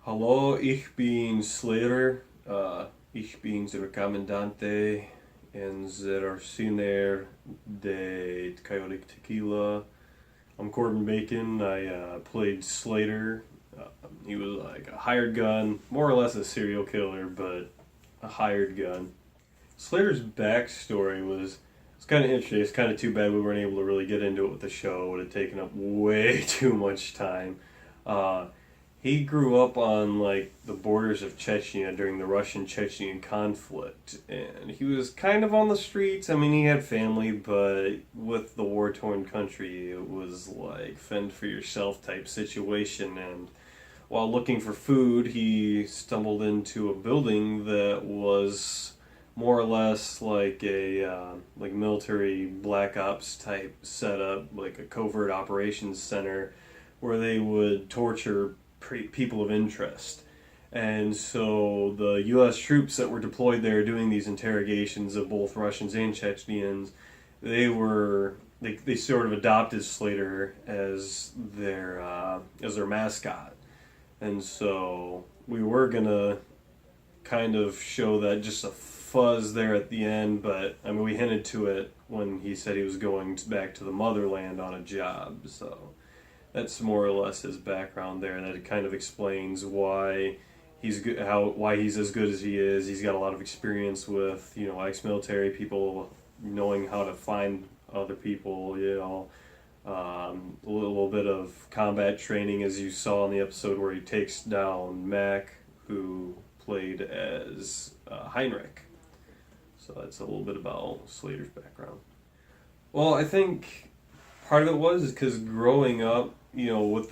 Hallo, ich bin Slater. Ich bin der Kommandante in der Ciner de Coyote Tequila. I'm Corbin Bacon. I played Slater. He was like a hired gun, more or less a serial killer, but a hired gun. Slater's backstory was it's kind of interesting. It's kind of too bad we weren't able to really get into it with the show. It would have taken up way too much time. Uh, he grew up on like the borders of Chechnya during the Russian-Chechnyan conflict, and he was kind of on the streets. I mean, he had family, but with the war-torn country, it was like fend for yourself type situation. And while looking for food, he stumbled into a building that was more or less like a like military black ops type setup, like a covert operations center, where they would torture people of interest. And so the U.S. troops that were deployed there doing these interrogations of both Russians and Chechens, they sort of adopted Slater as their mascot. And so we were gonna kind of show that just a fuzz there at the end, but I mean we hinted to it when he said he was going back to the motherland on a job. So that's more or less his background there. That it kind of explains why he's good, why he's as good as he is. He's got a lot of experience with ex-military people, knowing how to find other people. A little bit of combat training, as you saw in the episode where he takes down Mac, who played as Heinrich. So that's a little bit about Slater's background. Well, I think part of it was because growing up, with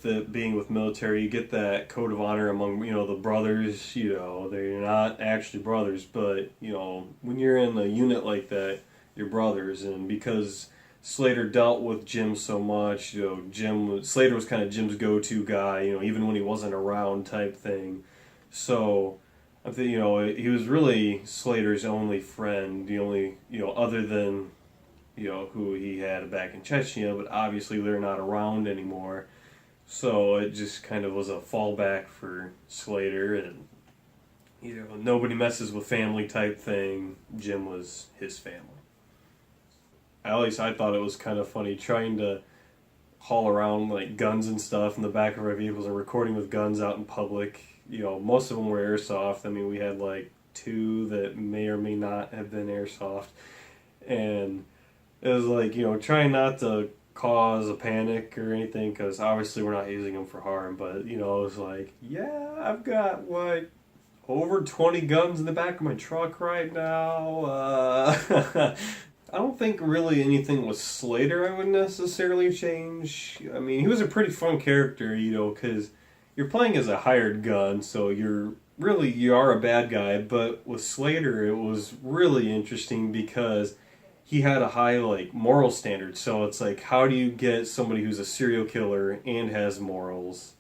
it being with military, you get that code of honor among the brothers. They're not actually brothers, but when you're in a unit like that, you're brothers. And because Slater dealt with Jim so much, Slater was kind of Jim's go-to guy. Even when he wasn't around, type thing. So I think he was really Slater's only friend, the only other than who he had back in Chechnya, but obviously they're not around anymore. So it just kind of was a fallback for Slater, and nobody messes with family type thing. Jim was his family. At least I thought it was kind of funny trying to haul around like guns and stuff in the back of our vehicles and recording with guns out in public. Most of them were airsoft. I mean, we had like two that may or may not have been airsoft, and it was like, trying not to cause a panic or anything, because obviously we're not using them for harm, but, it was like, yeah, I've got, like, over 20 guns in the back of my truck right now. I don't think really anything with Slater I would necessarily change. I mean, he was a pretty fun character, because you're playing as a hired gun, so you are a bad guy, but with Slater it was really interesting because he had a high moral standard. So it's like, how do you get somebody who's a serial killer and has morals?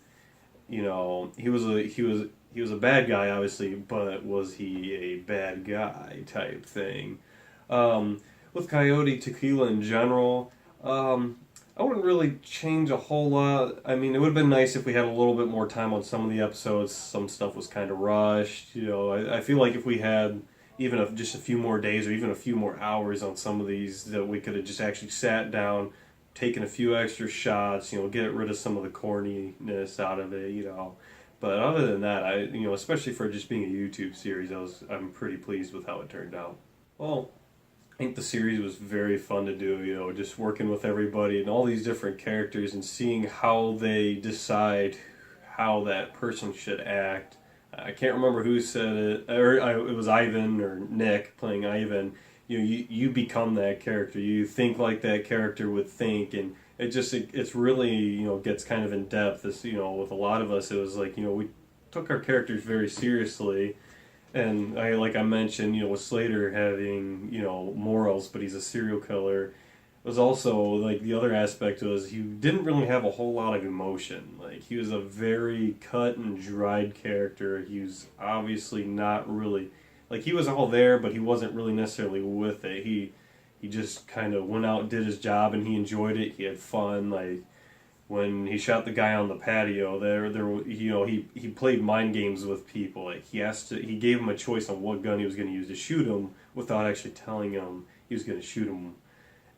He was a bad guy, obviously, but was he a bad guy type thing? With Coyote Tequila in general, I wouldn't really change a whole lot. I mean, it would have been nice if we had a little bit more time on some of the episodes. Some stuff was kind of rushed. I feel like if we had even just a few more days or even a few more hours on some of these, that we could have just actually sat down, taken a few extra shots, get rid of some of the corniness out of it, But other than that, especially for just being a YouTube series, I'm pretty pleased with how it turned out. Well, I think the series was very fun to do, just working with everybody and all these different characters and seeing how they decide how that person should act. I can't remember who said it, it was Ivan or Nick playing Ivan. You become that character. You think like that character would think, and it's really gets kind of in depth. This with a lot of us, it was like we took our characters very seriously, and like I mentioned, with Slater having morals, but he's a serial killer. Was also like the other aspect was he didn't really have a whole lot of emotion. Like he was a very cut and dried character. He was obviously not really he was all there, but he wasn't really necessarily with it. He just kind of went out and did his job, and he enjoyed it. He had fun. when he shot the guy on the patio, he played mind games with people. Like he gave him a choice on what gun he was going to use to shoot him without actually telling him he was going to shoot him.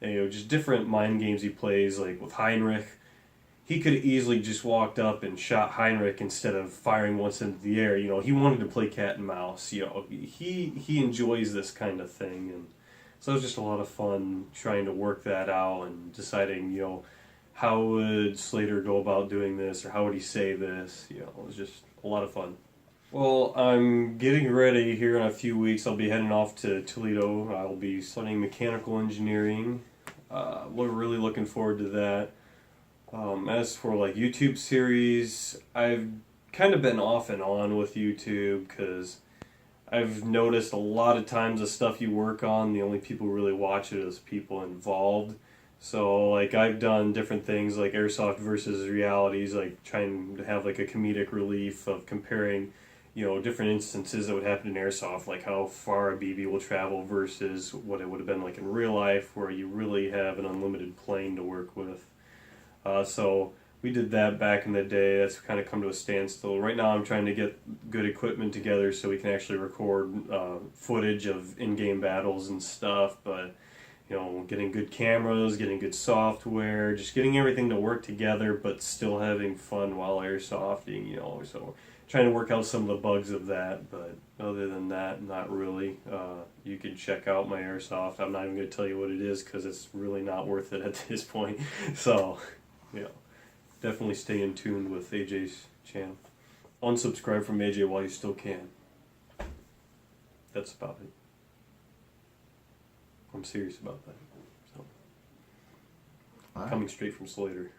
And, just different mind games he plays. Like with Heinrich, he could have easily just walked up and shot Heinrich instead of firing once into the air. He wanted to play cat and mouse. He enjoys this kind of thing, and so it was just a lot of fun trying to work that out and deciding, how would Slater go about doing this, or how would he say this? It was just a lot of fun. Well, I'm getting ready here in a few weeks. I'll be heading off to Toledo. I'll be studying mechanical engineering. We're really looking forward to that. As for like YouTube series, I've kind of been off and on with YouTube because I've noticed a lot of times the stuff you work on, the only people who really watch it is people involved. So like I've done different things like airsoft versus realities, like trying to have like a comedic relief of comparing, different instances that would happen in airsoft, like how far a BB will travel versus what it would have been like in real life, where you really have an unlimited plane to work with. So we did that back in the day. That's kind of come to a standstill. Right now I'm trying to get good equipment together so we can actually record footage of in-game battles and stuff, but getting good cameras, getting good software, just getting everything to work together but still having fun while airsofting, so trying to work out some of the bugs of that, but other than that, not really. You can check out my airsoft. I'm not even going to tell you what it is because it's really not worth it at this point. So, definitely stay in tune with AJ's channel. Unsubscribe from AJ while you still can. That's about it. I'm serious about that. So, coming straight from Slater.